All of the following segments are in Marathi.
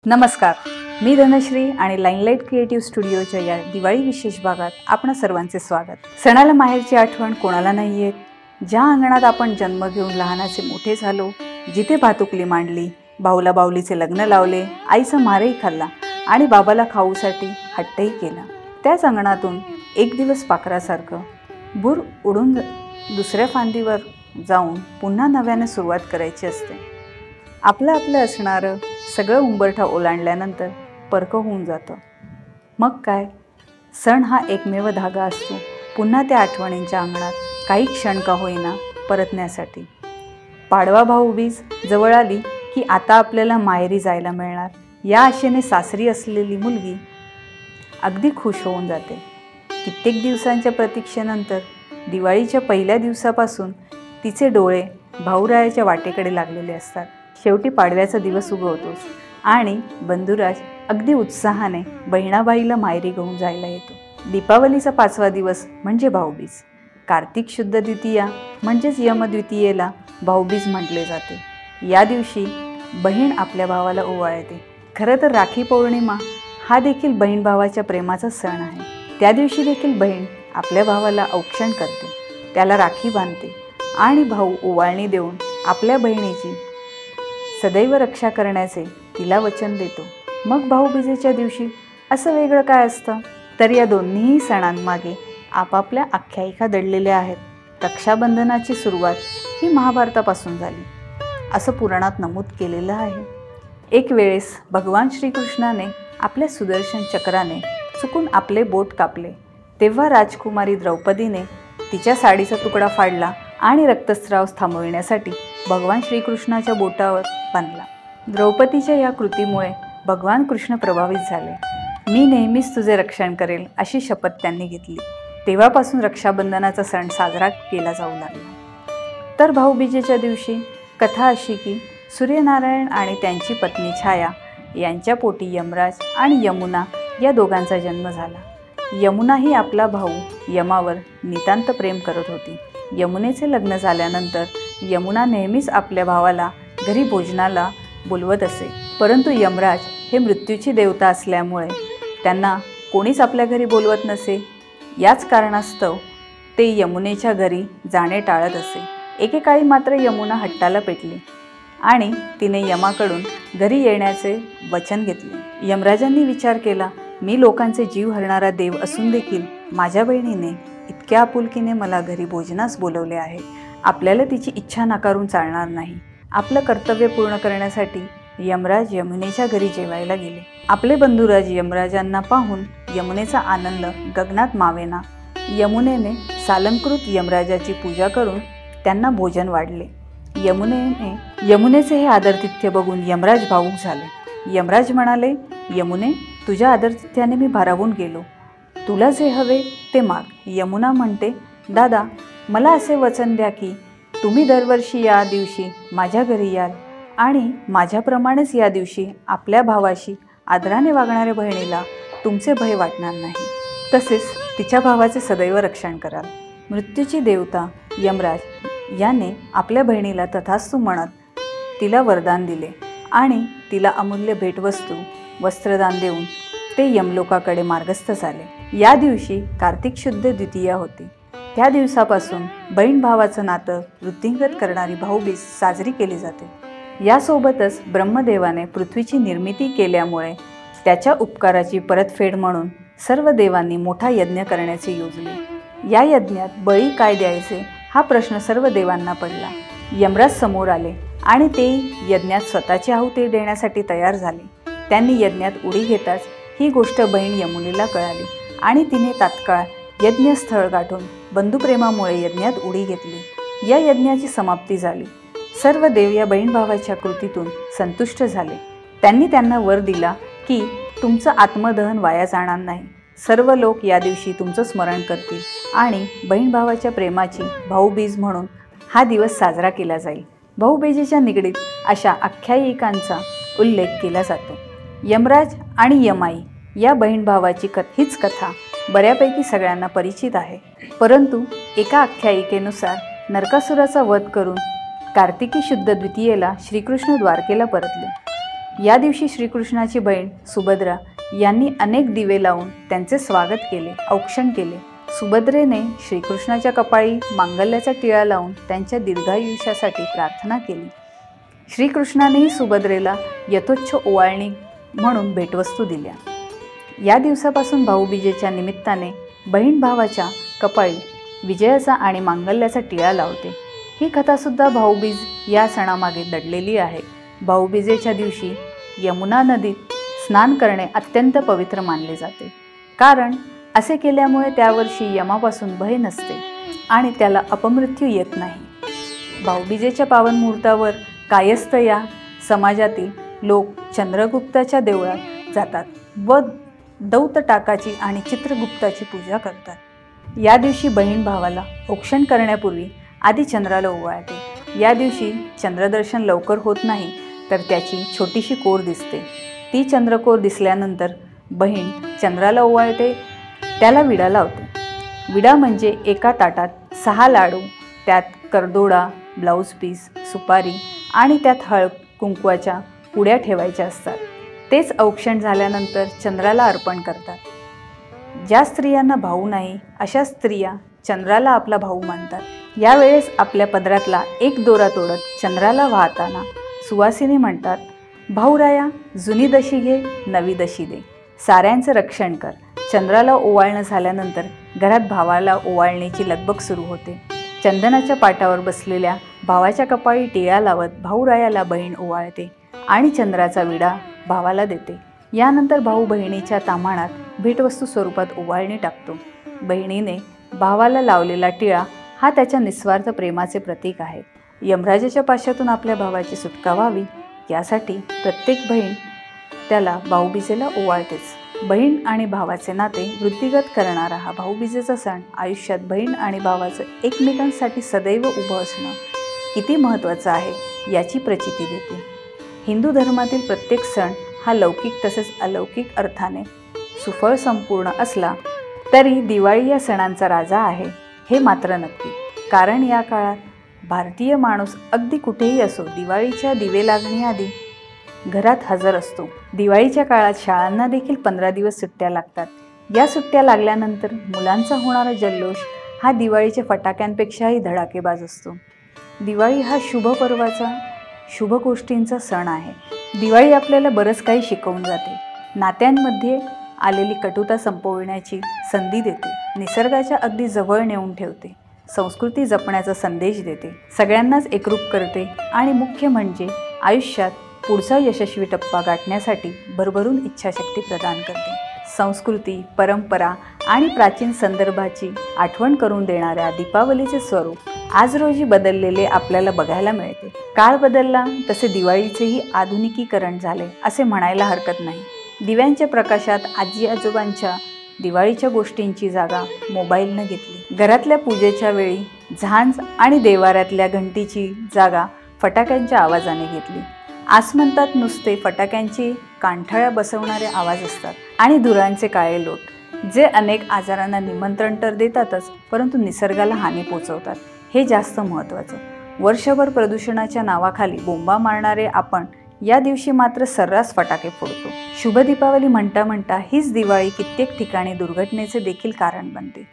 नमस्कार, मी धनश्री आणि लाईनलाईट क्रिएटिव्ह स्टुडिओच्या या दिवाळी विशेष भागात आपणा सर्वांचे स्वागत। सणाला माहेरची आठवण कोणाला नाही येत? ज्या अंगणात आपण जन्म घेऊन लहानाचे मोठे झालो, जिथे भातुकली मांडली, भाऊला बाऊलीचे लग्न लावले, आईचा मारही खाल्ला आणि बाबाला खाऊसाठी हट्टही केला, त्याच अंगणातून एक दिवस पाखरासारखं भूर उडून दुसऱ्या फांदीवर जाऊन पुन्हा नव्याने सुरुवात करायची असते। आपलं असणारं सगळं उंबरठा ओलांडल्यानंतर परकं होऊन जातं। मग काय, सण हा एकमेव धागा असतो पुन्हा त्या आठवणींच्या अंगणात काही क्षण का होईना परतण्यासाठी। पाडवा भाऊबीज जवळ आली की आता आपल्याला माहेरी जायला मिळणार या आशेने सासरी असलेली मुलगी अगदी खुश होऊन जाते। कित्येक दिवसांच्या प्रतीक्षेनंतर दिवाळीच्या पहिल्या दिवसापासून तिचे डोळे भाऊरायाच्या वाटेकडे लागलेले असतात। शेवटी पाडव्याचा दिवस उगवतोच आणि बंधुराज अगदी उत्साहाने बहिणाबाईला माहेरी घेऊन जायला येतो। दीपावलीचा 5वा दिवस म्हणजे भाऊबीज। कार्तिक शुद्ध द्वितीया म्हणजेच यमद्वितीयेला भाऊबीज म्हटले जाते। या दिवशी बहीण आपल्या भावाला ओवाळते। खरं तर राखी पौर्णिमा हा देखील बहीण भावाच्या प्रेमाचा सण आहे। त्या दिवशी देखील बहीण आपल्या भावाला औक्षण करते, त्याला राखी बांधते आणि भाऊ ओवाळणी देऊन आपल्या बहिणीची सदैव रक्षा करण्याचे तिला वचन देतो। मग भाऊबीजेच्या दिवशी असं वेगळं काय असतं? तर या दोन्ही सणांमागे आपापल्या आख्यायिका दडलेल्या आहेत। रक्षाबंधनाची सुरुवात ही महाभारतापासून झाली असं पुराणात नमूद केलेलं आहे। एक वेळेस भगवान श्रीकृष्णाने आपल्या सुदर्शन चक्राने चुकून आपले बोट कापले, तेव्हा राजकुमारी द्रौपदीने तिच्या साडीचा तुकडा फाडला आणि रक्तस्राव थांबविण्यासाठी भगवान श्रीकृष्णाच्या बोटावर बांधला। द्रौपदीच्या या कृतीमुळे भगवान कृष्ण प्रभावित झाले। मी नेहमीच तुझे रक्षण करेल अशी शपथ त्यांनी घेतली। तेव्हापासून रक्षाबंधनाचा सण साजरा केला जाऊ लागला। तर भाऊबीजेच्या दिवशी कथा अशी की सूर्यनारायण आणि त्यांची पत्नी छाया यांच्या पोटी यमराज आणि यमुना या दोघांचा जन्म झाला। यमुना ही आपला भाऊ यमावर नितांत प्रेम करत होती। यमुनेचे लग्न झाल्यानंतर यमुना नेहमीच आपल्या भावाला घरी भोजनाला बोलवत असे, परंतु यमराज हे मृत्यूची देवता असल्यामुळे त्यांना कोणीच आपल्या घरी बोलवत नसे। याच कारणास्तव ते यमुनेच्या घरी जाणे टाळत असे। एकेकाळी मात्र यमुना हट्टाला पेटली आणि तिने यमाकडून घरी येण्याचे वचन घेतले। यमराजांनी विचार केला, मी लोकांचे जीव हरणारा देव असून देखील माझ्या बहिणीने इतक्या आपुलकीने मला घरी भोजनास बोलवले आहे, आपल्याला तिची इच्छा नाकारून चालणार नाही। आपलं कर्तव्य पूर्ण करण्यासाठी यमराज यमुनेच्या घरी जेवायला गेले। आपले बंधुराज यमराजांना पाहून यमुनेचा आनंद गगनात मावेना। यमुनेने सालंकृत यमराजाची पूजा करून त्यांना भोजन वाढले। यमुनेचे हे आदरातिथ्य बघून यमराज भावुक झाले। यमराज म्हणाले, यमुने, तुझ्या आदरातिथ्याने मी भारावून गेलो, तुला जे हवे ते माग। यमुना म्हणते, दादा, मला असे वचन द्या की तुम्ही दरवर्षी या दिवशी माझ्या घरी याल आणि माझ्याप्रमाणेच या दिवशी आपल्या भावाशी आदराने वागणाऱ्या बहिणीला तुमचे भय वाटणार नाही, तसेच तिच्या भावाचे सदैव रक्षण कराल। मृत्यूची देवता यमराज याने आपल्या बहिणीला तथास्तु म्हणत तिला वरदान दिले आणि तिला अमूल्य भेटवस्तू वस्त्रदान देऊन ते यमलोकाकडे मार्गस्थ झाले। या दिवशी कार्तिक शुद्ध द्वितीया होती। त्या दिवसापासून बहीण भावाचं नातं वृद्धिंगत करणारी भाऊबीज साजरी केली जाते। यासोबतच ब्रह्मदेवाने पृथ्वीची निर्मिती केल्यामुळे त्याच्या उपकाराची परतफेड म्हणून सर्व देवांनी मोठा यज्ञ करण्याचे योजले। या यज्ञात बळी काय द्यायचे हा प्रश्न सर्व देवांना पडला। यमराज समोर आले आणि ते यज्ञात स्वतःची आहुती देण्यासाठी तयार झाले। त्यांनी यज्ञात उडी घेताच ही गोष्ट बहीण यमुनेला कळाली आणि तिने तात्काळ यज्ञस्थळ गाठून बंधुप्रेमामुळे यज्ञात उडी घेतली। या यज्ञाची समाप्ती झाली। सर्व देव या बहीण भावाच्या कृतीतून संतुष्ट झाले। त्यांनी त्यांना वर दिला की तुमचं आत्मदहन वाया जाणार नाही, सर्व लोक या दिवशी तुमचं स्मरण करतील आणि बहीण भावाच्या प्रेमाची भाऊबीज म्हणून हा दिवस साजरा केला जाईल। भाऊबीजेच्या निगडीत अशा आख्यायिकांचा उल्लेख केला जातो। यमराज आणि यमाई या बहीण भावाची हीच कथा बऱ्यापैकी सगळ्यांना परिचित आहे, परंतु एका आख्यायिकेनुसार नरकासुराचा वध करून कार्तिकी शुद्ध द्वितीयेला श्रीकृष्ण द्वारकेला परतले। या दिवशी श्रीकृष्णाची बहीण सुभद्रा यांनी अनेक दिवे लावून त्यांचे स्वागत केले, औक्षण केले। सुभद्रेने श्रीकृष्णाच्या कपाळी मांगल्याचा टिळा लावून त्यांच्या दीर्घायुष्यासाठी प्रार्थना केली। श्रीकृष्णानेही सुभद्रेला यथोच्छ ओवाळणी म्हणून भेटवस्तू दिल्या। या दिवसापासून भाऊबीजेच्या निमित्ताने बहीण भावाच्या कपाळी विजयाचा आणि मांगल्याचा टिळा लावते। ही कथासुद्धा भाऊबीज या सणामागे दडलेली आहे। भाऊबीजेच्या दिवशी यमुना नदीत स्नान करणे अत्यंत पवित्र मानले जाते, कारण असे केल्यामुळे त्यावर्षी यमापासून भय नसते आणि त्याला अपमृत्यू येत नाही। भाऊबीजेच्या पावन मुहूर्तावर कायस्थ या समाजातील लोक चंद्रगुप्ताच्या देवळात जातात व दौत टाकाची आणि चित्रगुप्ताची पूजा करतात। या दिवशी बहीण भावाला औक्षण करण्यापूर्वी आधी चंद्राला ओवाळते। या दिवशी चंद्रदर्शन लवकर होत नाही, तर त्याची छोटीशी कोर दिसते। ती चंद्रकोर दिसल्यानंतर बहीण चंद्राला ओवाळते, त्याला विडा लावते। विडा म्हणजे एका ताटात 6 लाडू, त्यात करदोडा, ब्लाऊज पीस, सुपारी आणि त्यात हळद कुंकवाच्या पुड्या ठेवायच्या असतात। तेच औक्षण झाल्यानंतर चंद्राला अर्पण करतात। ज्या स्त्रियांना भाऊ नाही अशा स्त्रिया चंद्राला आपला भाऊ मानतात। यावेळेस आपल्या पदरातला एक दोरा तोडत चंद्राला वाहताना सुवासिनी म्हणतात, भाऊराया जुनी दशी घे, नवी दशी दे, साऱ्यांचं रक्षण कर। चंद्राला ओवाळणं झाल्यानंतर घरात भावाला ओवाळण्याची लगबग सुरू होते। चंदनाच्या पाटावर बसलेल्या भावाच्या कपाळी टिळा लावत भाऊरायाला बहीण ओवाळते आणि चंद्राचा विडा भावाला देते। यानंतर भाऊ बहिणीच्या ताम्हाणात भेटवस्तू स्वरूपात ओवाळणी टाकतो। बहिणीने भावाला लावलेला टिळा हा त्याच्या निस्वार्थ प्रेमाचे प्रतीक आहे। यमराजाच्या पाशातून आपल्या भावाची सुटका व्हावी यासाठी प्रत्येक बहीण त्याला भाऊबीजेला ओवाळतेच। बहीण आणि भावाचे नाते वृद्धिगत करणारा हा भाऊबीजेचा सण आयुष्यात बहीण आणि भावाचं एकमेकांसाठी सदैव उभं असणं किती महत्त्वाचं आहे याची प्रचिती देते। हिंदू धर्मातील प्रत्येक सण हा लौकिक तसेच अलौकिक अर्थाने सुफळ संपूर्ण असला तरी दिवाळी या सणांचा राजा आहे हे मात्र नक्की, कारण या काळात भारतीय माणूस अगदी कुठेही असो दिवाळीच्या दिवे लागण्याआधी घरात हजर असतो। दिवाळीच्या काळात शाळांना देखील 15 दिवस सुट्ट्या लागतात। या सुट्ट्या लागल्यानंतर मुलांचा होणारा जल्लोष हा दिवाळीच्या फटाक्यांपेक्षाही धडाकेबाज असतो। दिवाळी हा शुभ पर्वाचा, शुभ गोष्टींचा सण आहे। दिवाळी आपल्याला बरंच काही शिकवून जाते। नात्यांमध्ये आलेली कटुता संपविण्याची संधी देते, निसर्गाच्या अगदी जवळ नेऊन ठेवते, संस्कृती जपण्याचा संदेश देते, सगळ्यांनाच एकरूप करते आणि मुख्य म्हणजे आयुष्यात पुढचा यशस्वी टप्पा गाठण्यासाठी भरभरून इच्छाशक्ती प्रदान करते। संस्कृती, परंपरा आणि प्राचीन संदर्भाची आठवण करून देणाऱ्या दीपावलीचे स्वरूप आज रोजी बदललेले आपल्याला बघायला मिळते। काळ बदलला तसे दिवाळीचेही आधुनिकीकरण झाले असे म्हणायला हरकत नाही। दिव्यांच्या प्रकाशात आजी आजोबांच्या दिवाळीच्या गोष्टींची जागा मोबाईलनं घेतली। घरातल्या पूजेच्या वेळी झांज आणि देवाऱ्यातल्या घंटीची जागा फटाक्यांच्या आवाजाने घेतली। आसमंतात नुसते फटाक्यांची कानठळ्या बसवणारे आवाज असतात आणि धुरांचे काळे लोट, जे अनेक आजारांना निमंत्रण तर देतातच, परंतु निसर्गाला हानी पोचवतात। हे जास्त महत्त्वाचं। वर्षभर प्रदूषणाच्या नावाखाली बोंबा मारणारे आपण या दिवशी मात्र सर्रास फटाके फोडतो। शुभ दीपावली म्हणता म्हणता हीच दिवाळी कित्येक ठिकाणी दुर्घटनेचे देखील कारण बनते।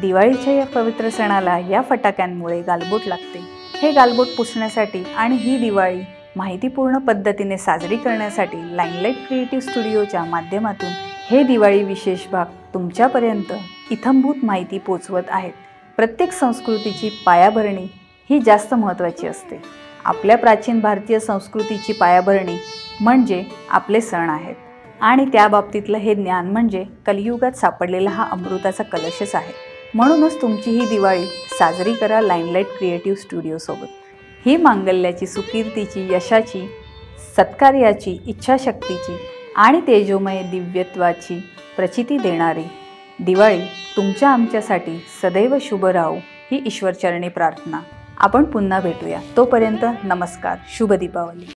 दिवाळीच्या या पवित्र सणाला या फटाक्यांमुळे गालबोट लागते। हे गालबोट पुसण्यासाठी आणि ही दिवाळी माहितीपूर्ण पद्धतीने साजरी करण्यासाठी लाईनलाईट क्रिएटिव्ह स्टुडिओच्या माध्यमातून हे दिवाळी विशेष भाग तुमच्यापर्यंत इत्थंभूत माहिती पोचवत आहेत। प्रत्येक संस्कृतीची पायाभरणी ही जास्त महत्त्वाची असते। आपल्या प्राचीन भारतीय संस्कृतीची पायाभरणी म्हणजे आपले सण आहेत आणि त्या बाबतीतलं हे ज्ञान म्हणजे कलियुगात सापडलेला हा अमृताचा कलशच आहे। म्हणूनच तुमची ही दिवाळी साजरी करा लाईनलाईट क्रिएटिव्ह स्टुडिओसोबत। ही मांगल्याची, सुकीर्तीची, यशाची, सत्कार्याची, इच्छाशक्तीची आणि तेजोमय दिव्यत्वाची प्रचिती देणारी दिवाळी तुमच्या आमच्यासाठी सदैव शुभ राहो ही ईश्वरचरणी प्रार्थना। आपण पुन्हा भेटूया। तोपर्यंत नमस्कार, शुभ दीपावली।